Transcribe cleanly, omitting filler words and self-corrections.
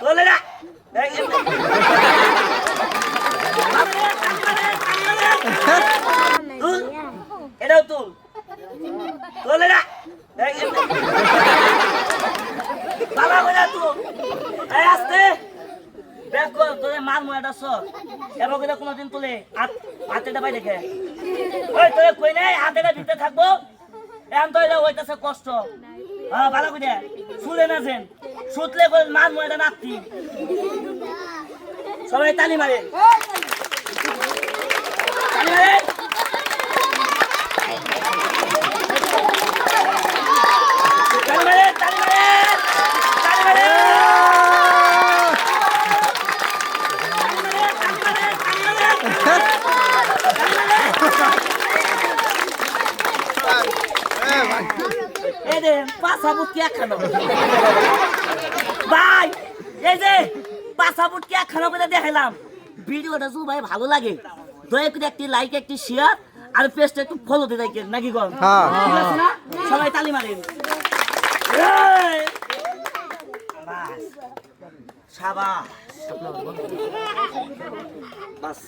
তোলে না তুল এটাও তুল তোলে না বাবা বলে তুল এই আসতে দেখো তোরে মার ময়টা সর এবার করে কোনোদিন তুলে হাতেটা পাই দেখে ওই তোরে কই নাই হাতেটা ভিতরে থাকবো এখন তো এটা হইতেছে কষ্ট হ্যাঁ ভালো করে শুলে না যেন শুতলে মার ময়টা নাতি সবাই তালি মারে তালি মারে তালি মারে তালি মারে তালি মারে পাসাবুট কি খানো ভাই এই যে পাসাবুট কি খানো করে দেখাইলাম ভিডিওটা যদি ভাই ভালো লাগে দয়া করে একটি লাইক একটি শেয়ার আর পেজটা একটু ফলো দিয়ে রাখেন নাকি গো হ্যাঁ ঠিক আছে না সবাই তালি মারেন বাস শাবাশ বাস